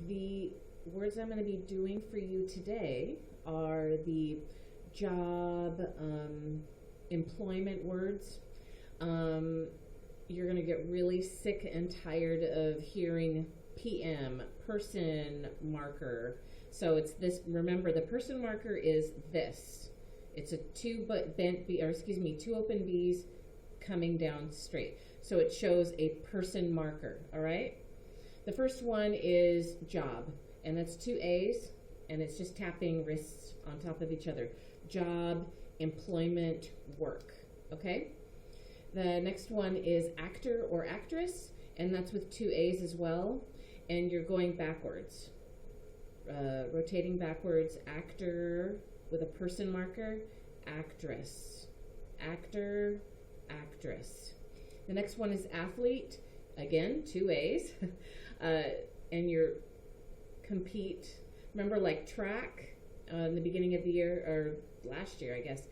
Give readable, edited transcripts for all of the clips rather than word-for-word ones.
the words I'm going to be doing for you today are the job, employment words. You're going to get really sick and tired of hearing PM, person marker. So it's this, remember the person marker is this. It's a two open B's coming down straight. So it shows a person marker, all right? The first one is job, and that's two A's, and it's just tapping wrists on top of each other. Job, employment, work, okay? The next one is actor or actress, and that's with two A's as well, and you're going backwards. Rotating backwards, actor with a person marker, actress, actor, actress. The next one is athlete, again, two A's, and you're compete. Remember, like track in the beginning of the year, or last year, I guess,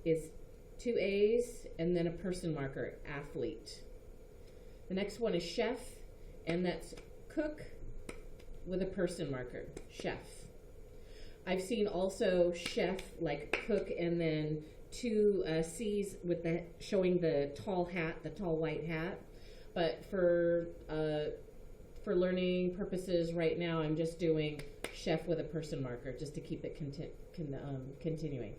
is two A's and then a person marker, athlete. The next one is chef, and that's cook with a person marker, chef. I've seen also chef, like cook, and then two C's with the showing the tall hat, the tall white hat. But for learning purposes right now, I'm just doing chef with a person marker just to keep it continuing.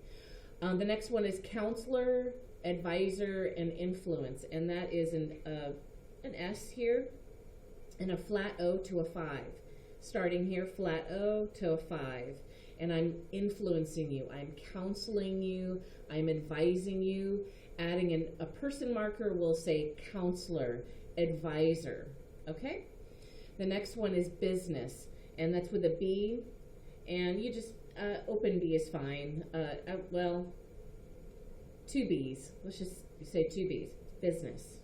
The next one is counselor, advisor, and influence, and that is an S here and a flat O to a 5. Starting here, flat O to a 5. And I'm influencing you, I'm counseling you, I'm advising you. Adding a person marker will say counselor, advisor, okay? The next one is business, and that's with a B, and you just, open B is fine. Well, two B's, let's just say two B's, business.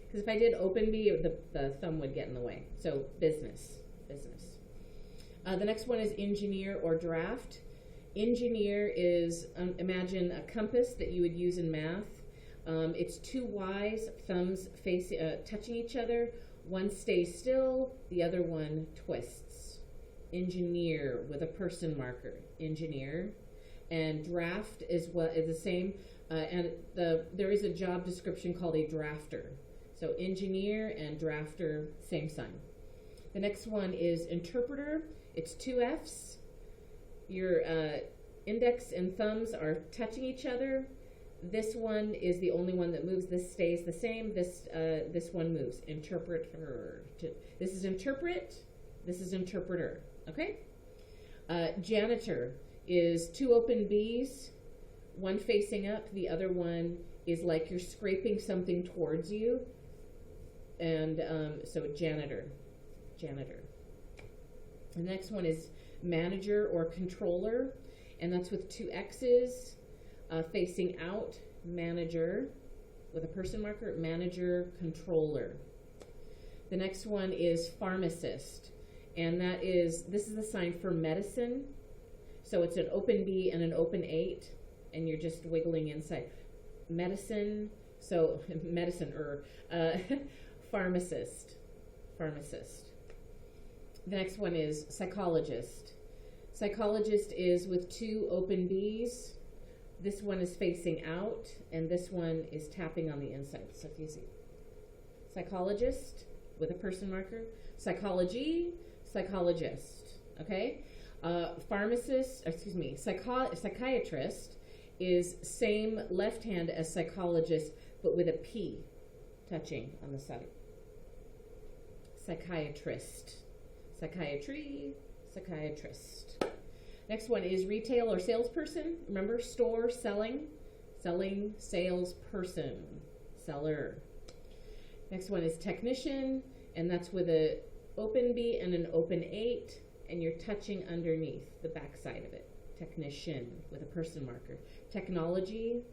Because if I did open B, the thumb would get in the way. So business. The next one is engineer or draft. Engineer is, imagine a compass that you would use in math. It's two Y's, thumbs touching each other. One stays still, the other one twists. Engineer with a person marker, engineer. And draft is the same. And there is a job description called a drafter. So engineer and drafter, same sign. The next one is interpreter. It's two F's. Your index and thumbs are touching each other. This one is the only one that moves. This stays the same. This one moves. Interpreter. This is interpret. This is interpreter. Okay? Janitor is two open B's, one facing up. The other one is like you're scraping something towards you. And so janitor. The next one is manager or controller, and that's with two X's facing out, manager with a person marker, manager, controller. The next one is pharmacist, and this is the sign for medicine. So it's an open B and an open 8, and you're just wiggling inside. Medicine, so pharmacist. The next one is psychologist. Psychologist is with two open B's. This one is facing out, and this one is tapping on the inside. So if you see, psychologist with a person marker, psychology, psychologist. Okay, psychiatrist is same left hand as psychologist, but with a P touching on the side. Psychiatrist. Psychiatry, psychiatrist. Next one is retail or salesperson. Remember, store, selling, salesperson, seller. Next one is technician, and that's with an open B and an open 8, and you're touching underneath the back side of it. Technician with a person marker. Technology,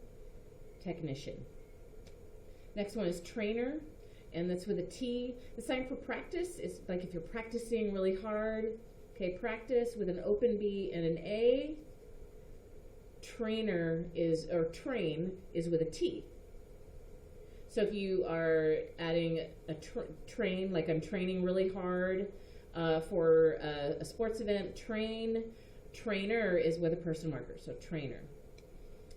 technician. Next one is trainer, and that's with a T. The sign for practice is like if you're practicing really hard. Okay, practice with an open B and an A. Train is with a T. So if you are adding a train, like I'm training really hard, For a sports event, train. Trainer is with a person marker, so trainer.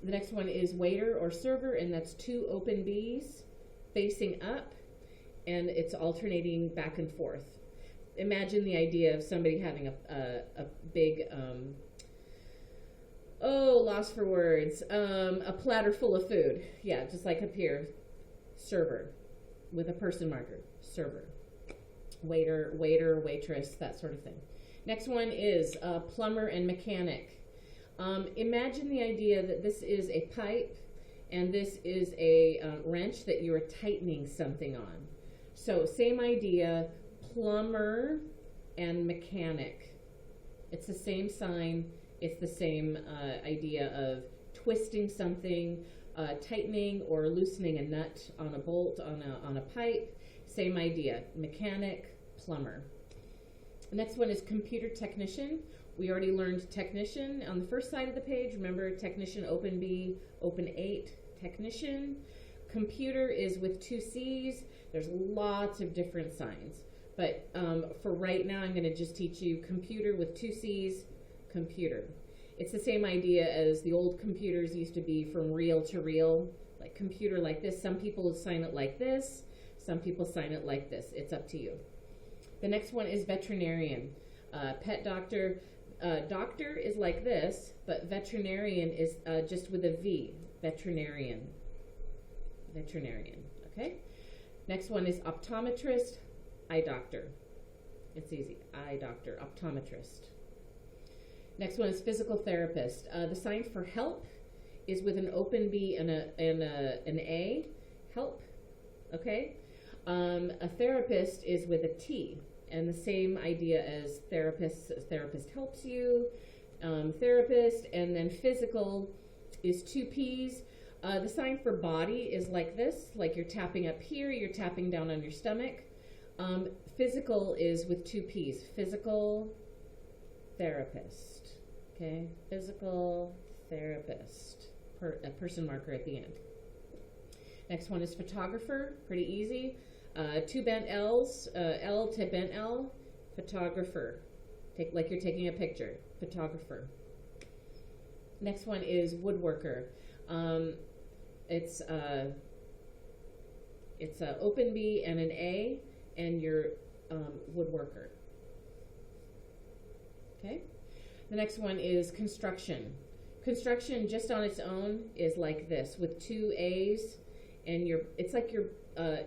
The next one is waiter or server, and that's 2 open Bs facing up, and it's alternating back and forth. Imagine the idea of somebody having a big, lost for words, a platter full of food. Yeah, just like up here, server with a person marker, server. Waiter, waitress, that sort of thing. Next one is plumber and mechanic. Imagine the idea that this is a pipe and this is a wrench that you are tightening something on. So same idea, plumber and mechanic. It's the same sign. It's the same idea of twisting something, tightening or loosening a nut on a bolt on a pipe. Same idea, mechanic, plumber. The next one is computer technician. We already learned technician on the first side of the page. Remember, technician, open B, open 8, technician. Computer is with 2 C's. There's lots of different signs. But for right now, I'm going to just teach you computer with 2 C's, computer. It's the same idea as the old computers used to be from reel to reel, like computer like this. Some people sign it like this. Some people sign it like this. It's up to you. The next one is veterinarian. Pet doctor. Doctor is like this, but veterinarian is just with a V. Veterinarian. Veterinarian. Okay? Next one is optometrist. Eye doctor. It's easy. Eye doctor. Optometrist. Next one is physical therapist. The sign for help is with an open B and an A. Help. Okay? A therapist is with a T, and the same idea as therapist. Therapist helps you, therapist, and then physical is 2 P's. The sign for body is like this, like you're tapping up here, you're tapping down on your stomach. Physical is with 2 P's, physical therapist, okay? Physical therapist, a person marker at the end. Next one is photographer, pretty easy. 2 bent L's, L to bent L, photographer. Like you're taking a picture, photographer. Next one is woodworker. It's a open B and an A, and you're woodworker. Okay? The next one is construction. Construction just on its own is like this, with 2 A's, and it's like you're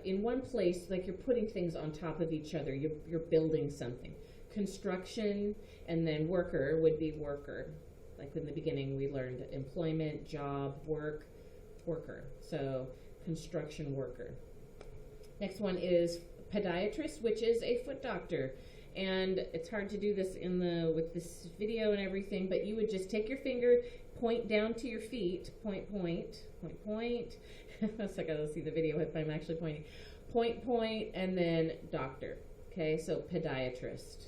in one place, like you're putting things on top of each other. You're building something. Construction, and then worker would be worker. Like in the beginning, we learned employment, job, work, worker. So construction worker. Next one is podiatrist, which is a foot doctor. And it's hard to do this with this video and everything, but you would just take your finger, point down to your feet, point. So I gotta see the video if I'm actually pointing. Point, and then doctor. Okay, so podiatrist.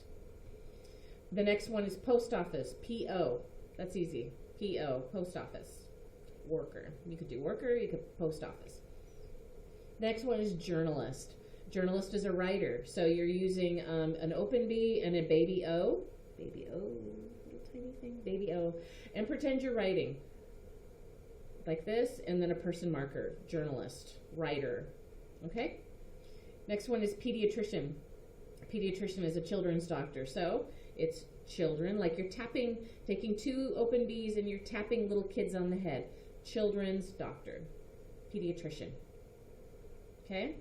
The next one is post office, P-O. That's easy. P-O, post office. Worker. You could do worker, you could post office. Next one is journalist. Journalist is a writer. So you're using an open B and a baby O. Baby O, little tiny thing. Baby O. And pretend you're writing. Like this, and then a person marker. Journalist, writer. Okay? Next one is pediatrician. Pediatrician is a children's doctor. So it's children, like you're taking 2 open B's and you're tapping little kids on the head. Children's doctor. Pediatrician. Okay?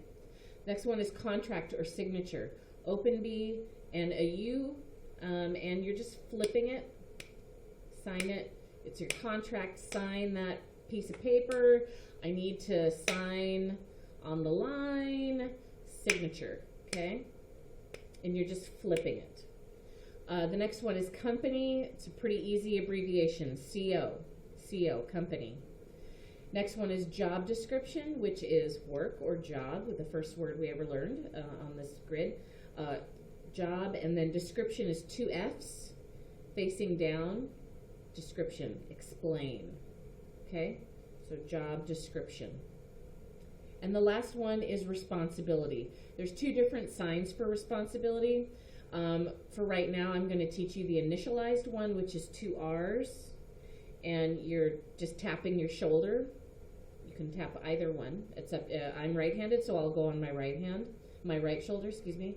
Next one is contract or signature. Open B and a U, and you're just flipping it. Sign it. It's your contract. Sign that piece of paper. I need to sign on the line. Signature. Okay? And you're just flipping it. The next one is company. It's a pretty easy abbreviation. CO. CO, company. Next one is job description, which is work or job, with the first word we ever learned on this grid. Job, and then description is 2 F's facing down. Description, explain. Okay, so job description. And the last one is responsibility. There's 2 different signs for responsibility. For right now, I'm going to teach you the initialized one, which is 2 R's, and you're just tapping your shoulder. You can tap either one, except I'm right-handed, so I'll go on my right shoulder, excuse me.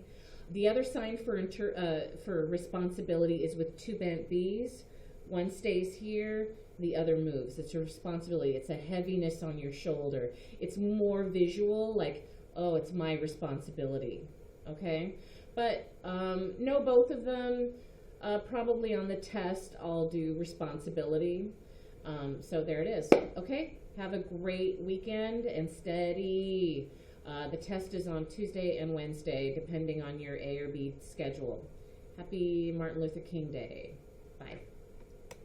The other sign for responsibility is with 2 bent B's. One stays here, the other moves. It's a responsibility. It's a heaviness on your shoulder. It's more visual, like, oh, it's my responsibility, okay? But know both of them. Probably on the test, I'll do responsibility. So there it is, okay? Have a great weekend and steady. The test is on Tuesday and Wednesday, depending on your A or B schedule. Happy Martin Luther King Day. Bye.